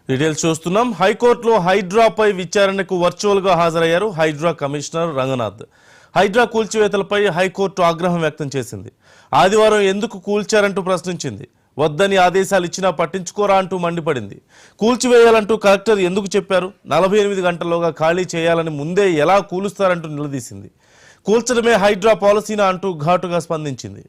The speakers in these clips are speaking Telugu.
డీటెయిల్స్ చూస్తున్నాం. హైకోర్టులో హైడ్రాపై విచారణకు వర్చువల్ గా హాజరయ్యారు హైడ్రా కమిషనర్ రంగనాథ్. హైడ్రా కూల్చివేతలపై హైకోర్టు ఆగ్రహం వ్యక్తం చేసింది. ఆదివారం ఎందుకు కూల్చారంటూ ప్రశ్నించింది. వద్దని ఆదేశాలు ఇచ్చినా పట్టించుకోరా అంటూ మండిపడింది. కూల్చివేయాలంటూ కలెక్టర్ ఎందుకు చెప్పారు, 48 గంటల్లోగా ఖాళీ చేయాలని ముందే ఎలా కూలుస్తారంటూ నిలదీసింది. కూల్చడమే హైడ్రా పాలసీనా అంటూ ఘాటుగా స్పందించింది.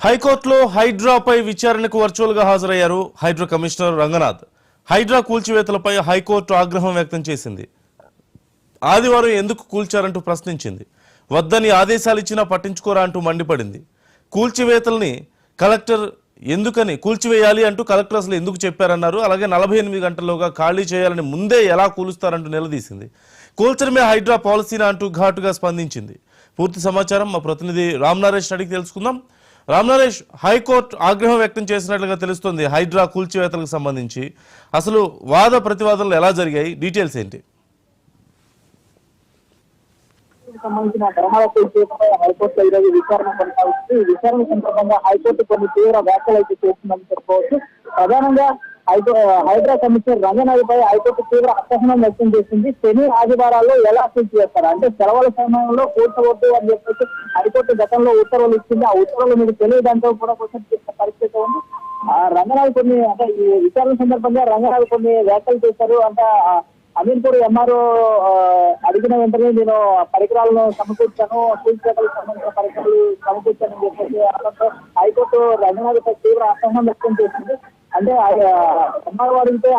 హైకోర్టులో హైడ్రాపై విచారణకు వర్చువల్ గా హాజరయ్యారు హైడ్రా కమిషనర్ రంగనాథ్. హైడ్రా కూల్చివేతలపై హైకోర్టు ఆగ్రహం వ్యక్తం చేసింది. ఆదివారం ఎందుకు కూల్చారంటూ ప్రశ్నించింది. వద్దని ఆదేశాలు ఇచ్చినా పట్టించుకోరా అంటూ మండిపడింది. కూల్చివేతల్ని కలెక్టర్ ఎందుకని కూల్చివేయాలి అంటూ కలెక్టర్ అసలు ఎందుకు చెప్పారన్నారు. అలాగే 48 గంటల్లోగా ఖాళీ చేయాలని ముందే ఎలా కూలుస్తారంటూ నిలదీసింది. కూల్చడమే హైడ్రా పాలసీనా అంటూ ఘాటుగా స్పందించింది. పూర్తి సమాచారం మా ప్రతినిధి రామ్ నరేష్ అడిగి తెలుసుకుందాం. రామ్ నరేష్, హైకోర్టు ఆగ్రహం వ్యక్తం చేసినట్లుగా తెలుస్తోంది హైడ్రా కూల్చివేతలకు సంబంధించి. అసలు వాద ప్రతివాదనలు ఎలా జరిగాయి, డీటెయిల్స్ ఏంటి? సంబంధించిన గ్రహాల కూల్చివేతపై హైకోర్టులో ఈరోజు విచారణ కొనసాగుతుంది. ఈ విచారణ సందర్భంగా హైకోర్టు కొన్ని తీవ్ర వ్యాఖ్యలు అయితే చేస్తుందని చెప్పుకోవచ్చు. ప్రధానంగా హైడ్రా కమిషనర్ రంగనాథ్ పై హైకోర్టు తీవ్ర అసహనం వ్యక్తం చేసింది. శని ఆదివారాల్లో ఎలా కూల్చివేస్తారు అంటే సెలవుల సమయంలో కూల్చవద్దు అని చెప్పేసి హైకోర్టు గతంలో ఉత్తర్వులు ఇచ్చింది. ఆ ఉత్తర్వులు మీకు తెలియదంటూ కూడా క్వశ్చన్ చేసిన పరిస్థితి ఉంది. రంగనాథ్ కొన్ని అంటే ఈ విచారణ సందర్భంగా రంగనాథ్ కొన్ని వ్యాఖ్యలు చేశారు. అంటే అమీన్పూర్ ఎంఆర్ఓ అడిగిన వెంటనే నేను పరికరాలను సమకూర్చాను, కూల్చివేతలకు సంబంధించిన పరికరాలు సమకూర్చానని చెప్పేసి అనడంతో హైకోర్టు రంగనాథ్ పై తీవ్ర అసహనం వ్యక్తం చేసింది. అంటే ఎంఆర్ఓ అడిగితే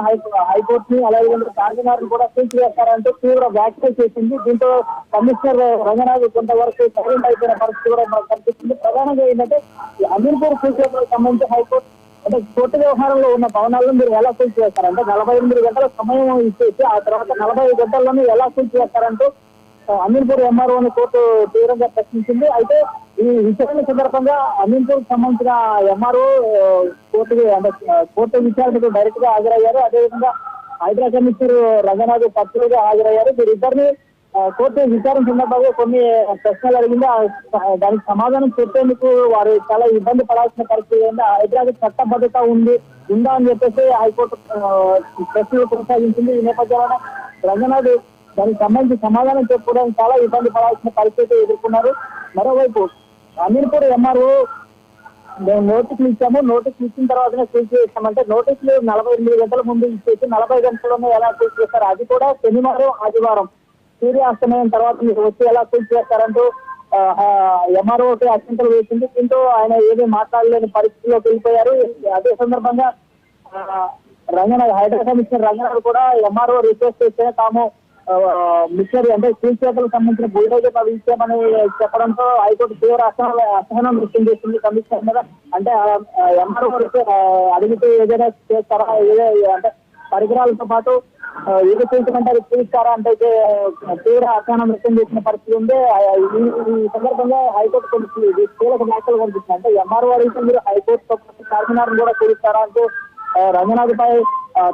హైకోర్టుని అలాగే చార్మినార్ కూడా కూల్చివేస్తారంటూ తీవ్ర వ్యాఖ్యలు చేసింది. దీంతో కమిషనర్ రంగనాథ్ కొంతవరకు సైలెంట్ అయిపోయిన పరిస్థితి కూడా మనకు కనిపిస్తుంది. ప్రధానంగా ఏంటంటే అమీన్పూర్ కూల్చివేతలకు సంబంధించి హైకోర్టు అంటే కోర్టు వ్యవహారంలో ఉన్న భవనాలను మీరు ఎలా కూల్చివేస్తారంటే 48 గంటల సమయం ఇచ్చేసి ఆ తర్వాత 45 గంటల్లోనే ఎలా కూల్చివేస్తారంటూ అమీన్పూర్ ఎంఆర్ఓని కోర్టు తీవ్రంగా ప్రశ్నించింది. అయితే ఈ విచారణ సందర్భంగా అమీన్పూర్ సంబంధించిన ఎంఆర్ఓ కోర్టు విచారణకు డైరెక్ట్ గా హాజరయ్యారు. అదేవిధంగా హైడ్రా కమిషనర్ రంగనాథ్ పక్షులుగా హాజరయ్యారు. వీరిద్దరిని కోర్టు విచారణ సందర్భంగా కొన్ని ప్రశ్నలు అడిగింది. దానికి సమాధానం చెప్పేందుకు వారు చాలా ఇబ్బంది పడాల్సిన పరిస్థితి ఉంది. హైడ్రాకి చట్టబద్ధత ఉందా అని చెప్పేసి హైకోర్టు ప్రశ్నలు కొనసాగించింది. ఈ నేపథ్యంలో రంగనాథ్ దానికి సంబంధించి సమాధానం చెప్పుకోవడానికి చాలా ఇబ్బంది పడాల్సిన పరిస్థితి ఎదుర్కొన్నారు. మరోవైపు అమీన్పూర్ ఎంఆర్ఓ మేము నోటీసులు ఇచ్చాము, నోటీసులు ఇచ్చిన తర్వాతనే కూల్చివేస్తామంటే నోటీసులు 48 గంటల ముందు ఇచ్చేసి 40 గంటల్లోనే ఎలా కూల్చివేస్తారు, అది కూడా శనివారం ఆదివారం సూర్యాస్తమయం తర్వాత మీరు వచ్చి ఎలా కూల్చివేస్తారంటూ ఎంఆర్ఓకి అత్యంతలు వేసింది. దీంతో ఆయన ఏమీ మాట్లాడలేని పరిస్థితిలోకి వెళ్ళిపోయారు. అదే సందర్భంగా రంగనాథ్ హైడ్రా కమిషనర్ రంగనాథ్ కూడా ఎంఆర్ఓ రిక్వెస్ట్ చేస్తే తాము మిషనరీ అంటే కూల్చివేతలకు సంబంధించిన బుల్డోజర్ తవ్వించామని చెప్పడంతో హైకోర్టు తీవ్ర అసహనం వ్యక్తం చేసింది కమిషనర్ మీద. అంటే ఎంఆర్ఓ అడిగితే ఏదైనా చేస్తారా, అంటే పరికరాలతో పాటు ఏదో చేయించమంటారు చూపిస్తారా అంటే తీవ్ర అసహనం వ్యక్తం చేసిన పరిస్థితి ఉంది. ఈ సందర్భంగా హైకోర్టు కొన్ని కీలక వ్యాఖ్యలు కనిపిస్తుంది. అంటే ఎంఆర్ఓ అడిగితే మీరు హైకోర్టుతో చార్మినార్ కూడా కూలుస్తారా అంటూ రంగనాథ్ పై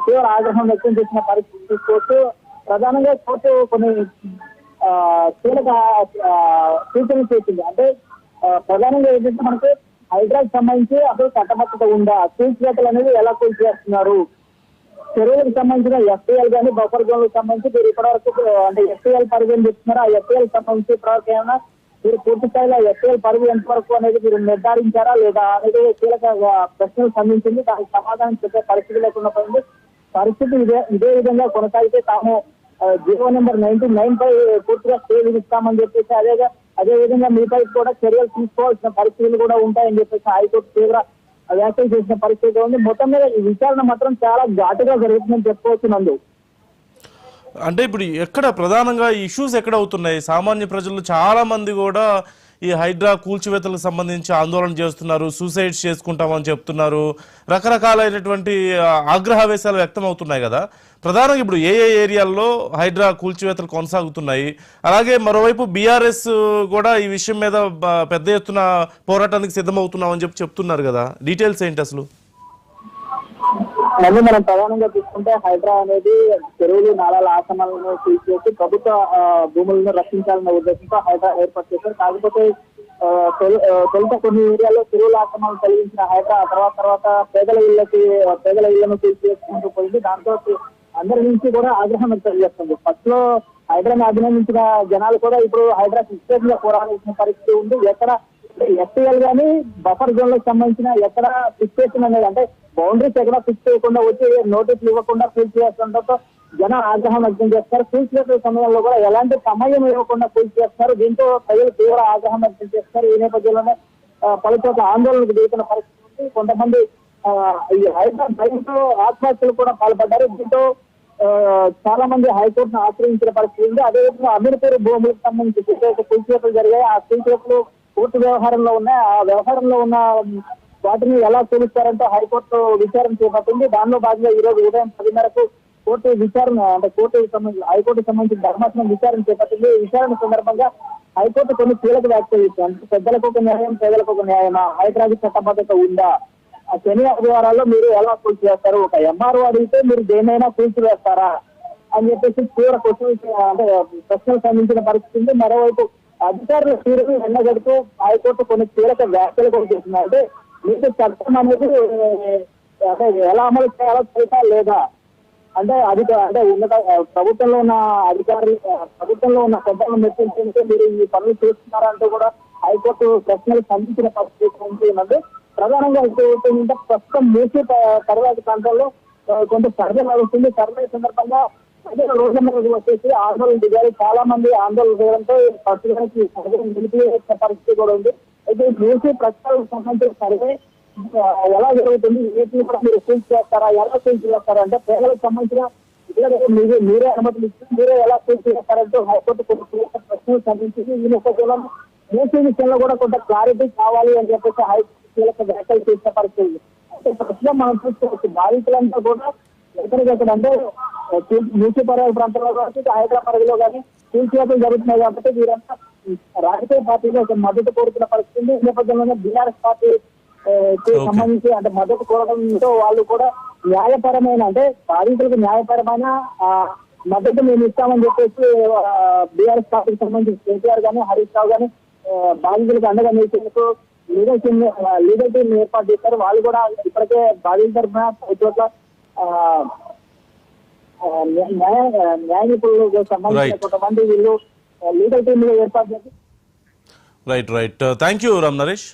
తీవ్ర ఆగ్రహం వ్యక్తం చేసిన పరిస్థితి చూస్తూ ప్రధానంగా కోర్టు కొన్ని కీలక సూచనలు చేసింది. అంటే ప్రధానంగా ఏంటంటే మనకు హైడ్రాకి సంబంధించి అసలు చట్టబద్ధత ఉందా, కూల్చివేతలు అనేది ఎలా కూల్చివేస్తున్నారు, చెరువులకు సంబంధించిన ఎఫ్టీఎల్ కానీ బఫర్ జోన్లకు సంబంధించి మీరు ఇప్పటివరకు అంటే ఎఫ్టీఎల్ పరిధిని చెప్తున్నారు. ఆ ఎఫ్టీఎల్ సంబంధించి ఇప్పటివరకు ఏమైనా మీరు పూర్తి స్థాయిలో ఎఫ్టీఎల్ పరిధి ఎంతవరకు అనేది మీరు నిర్ధారించారా లేదా అనేది కీలక ప్రశ్నలు సంధించింది. దానికి సమాధానం చెప్పే పరిస్థితి లేకుండా పోయింది. పరిస్థితి ఇదే విధంగా కొనసాగితే తాము జీవో నెంబర్ 99 పై పూర్తిగా స్టే విధిస్తామని చెప్పేసి అదే విధంగా మీపై కూడా చర్యలు తీసుకోవాల్సిన పరిస్థితులు కూడా ఉంటాయని చెప్పేసి హైకోర్టు తీవ్ర వ్యాఖ్యలు చేసిన పరిస్థితి ఉంది. మొత్తం మీద ఈ విచారణ మాత్రం చాలా ఘాటుగా జరుగుతుందని చెప్పుకోవచ్చు నందు. అంటే ఇప్పుడు ఎక్కడ ప్రధానంగా ఇష్యూస్ ఎక్కడ అవుతున్నాయి? సామాన్య ప్రజలు చాలా మంది కూడా ఈ హైడ్రా కూల్చివేతలకు సంబంధించి ఆందోళన చేస్తున్నారు, సూసైడ్స్ చేసుకుంటామని చెప్తున్నారు, రకరకాలైనటువంటి ఆగ్రహావేశాలు వ్యక్తం అవుతున్నాయి కదా. ప్రధానంగా ఇప్పుడు ఏ ఏరియాల్లో హైడ్రా కూల్చివేతలు కొనసాగుతున్నాయి, అలాగే మరోవైపు బీఆర్ఎస్ కూడా ఈ విషయం మీద పెద్ద ఎత్తున పోరాటానికి సిద్ధమవుతున్నామని చెప్తున్నారు కదా. డీటెయిల్స్ ఏంటి అసలు? మళ్ళీ మనం ప్రధానంగా తీసుకుంటే హైడ్రా అనేది చెరువులు నాలాల ఆసనాలను తీసేసి ప్రభుత్వ భూములను రక్షించాలన్న ఉద్దేశంతో హైడ్రా ఏర్పాటు చేశారు. కాకపోతే తొలుత కొన్ని ఏరియాలో చెరువుల ఆసనాలు కలిగించిన హైడ్రా తర్వాత పేదల ఇళ్లను తీసేసుకుంటూ పోయింది. దాంతో అందరి నుంచి కూడా ఆగ్రహం వ్యక్తం చేస్తుంది. ఫస్ట్ లో హైడ్రాని అభినందించిన జనాలు కూడా ఇప్పుడు హైడ్రా సిస్టమ్ గా పోరాడాల్సిన పరిస్థితి ఉంది. ఎక్కడ ఎఫ్టీఎల్ గానీ బఫర్ జోన్ లకు సంబంధించిన ఎక్కడ ఫిక్స్ చేసిన అనేది అంటే బౌండరీస్ ఎక్కడ ఫిక్స్ చేయకుండా వచ్చి నోటీసులు ఇవ్వకుండా ఫీల్స్ చేస్తుండటంతో జనం ఆగ్రహం వ్యక్తం చేస్తారు. ఫీల్స్ చేసే సమయంలో కూడా ఎలాంటి సమయం ఇవ్వకుండా ఫీల్స్ చేస్తారు. దీంతో ప్రజలు తీవ్ర ఆగ్రహం వ్యక్తం చేస్తారు. ఈ నేపథ్యంలోనే పలు చోట్ల ఆందోళనకు దిగుతున్న పరిస్థితి ఉంది. కొంతమంది ఈ హైదరాబాద్ భయంతో ఆత్మహత్యలు కూడా పాల్పడ్డారు. దీంతో చాలా మంది హైకోర్టును ఆశ్రయించిన పరిస్థితి ఉంది. అదేవిధంగా అమీర్పూర్ భూములకు సంబంధించి కూల్చివేతలు జరిగాయి. ఆ కూల్చివేతలు కోర్టు వ్యవహారంలో ఉన్నాయి. ఆ వ్యవహారంలో ఉన్న వాటిని ఎలా కూలుస్తారంటే హైకోర్టు విచారణ చేపట్టింది. దానిలో భాగంగా ఈ రోజు ఉదయం 10:30కు కోర్టు విచారణ అంటే హైకోర్టు సంబంధించిన ధర్మాసనం విచారణ చేపట్టింది. విచారణ సందర్భంగా హైకోర్టు కొన్ని కీలక వ్యాఖ్యలు ఇచ్చింది. అంటే పెద్దలకు ఒక న్యాయం, పేదలకు ఒక న్యాయమా, హైదరాబాద్ చట్టబద్ధత ఉందా, ఆ శని ఆదివారాల్లో మీరు ఎలా కూల్చివేస్తారు, ఒక ఎంఆర్ఓ అడిగితే మీరు దేనైనా కూల్చివేస్తారా అని చెప్పేసి తీవ్ర అంటే ప్రశ్నలు సంధించిన పరిస్థితి ఉంది. మరోవైపు అధికారుల తీరును ఎండగడుతూ హైకోర్టు కొన్ని కీలక వ్యాఖ్యలు కూడా చేసింది. అంటే మీకు చట్టం అనేది అంటే ఎలా అమలు చేయాలో తెలుసా లేదా, అంటే అంటే ఉన్నత ప్రభుత్వంలో ఉన్న అధికారులు ప్రభుత్వంలో ఉన్న పెద్దలను మెచ్చించే మీరు ఈ పనులు చేస్తున్నారంటూ కూడా హైకోర్టు ప్రశ్నలు సంధించిన పరిస్థితి ఉన్నది. ప్రధానంగా ఏంటంటే ప్రస్తుతం మూసి తర్వాత ప్రాంతాల్లో కొంత సర్వే నడుస్తుంది. సర్వే సందర్భంగా రోజుల వచ్చేసి ఆందోళన దిగారు. చాలా మంది ఆందోళన చేయడంతో ప్రస్తుతానికి సర్వే నిలిపివేసిన పరిస్థితి కూడా ఉంది. అయితే మూసి ప్రశ్నలకు సంబంధించిన సర్వే ఎలా జరుగుతుంది, వీటిని కూడా మీరు సీజ్ చేస్తారా, ఎలా సీజ్ చేస్తారా అంటే పేదలకు సంబంధించిన మీరే అనుమతులు ఇచ్చి మీరే ఎలా సీజ్ చేస్తారంటూ హైకోర్టు కొన్ని ప్రశ్నలు సంబంధించింది. ఈ నేపథ్యంలో మూసీ విషయంలో కూడా కొంత క్లారిటీ కావాలి అని చెప్పేసి హైకోర్టు కీలక వ్యాఖ్యలు చేసిన పరిస్థితి. అంటే ప్రస్తుతం మనం చూసుకోవచ్చు బాధితులంతా కూడా ఎక్కడికెక్కడ అంటే మూసీ పరివార ప్రాంతంలో కానీ హైదరాబాద్ పరిధిలో కానీ కూల్చివేతలు జరుగుతున్నాయి. కాబట్టి వీరంతా రాజకీయ పార్టీలో మద్దతు కోరుతున్న పరిస్థితి. ఈ నేపథ్యంలోనే బీఆర్ఎస్ పార్టీ సంబంధించి అంటే మద్దతు కోరడంతో వాళ్ళు కూడా న్యాయపరమైన అంటే బాధితులకు న్యాయపరమైన మద్దతు మేము ఇస్తామని చెప్పేసి బీఆర్ఎస్ పార్టీకి సంబంధించి కేటీఆర్ గానీ హరీష్ రావు గానీ బాధితులకు అండగా నిలిచేందుకు లీగల్ టీం ఏర్పాటు చేస్తారు. వాళ్ళు కూడా ఇప్పటికే బాధితుల తరఫున చోట్ల న్యాయ నిపుణులకు సంబంధించిన కొంతమంది వీళ్ళు లీగల్ టీంలో ఏర్పాటు చేసి right thank you Ram Naresh.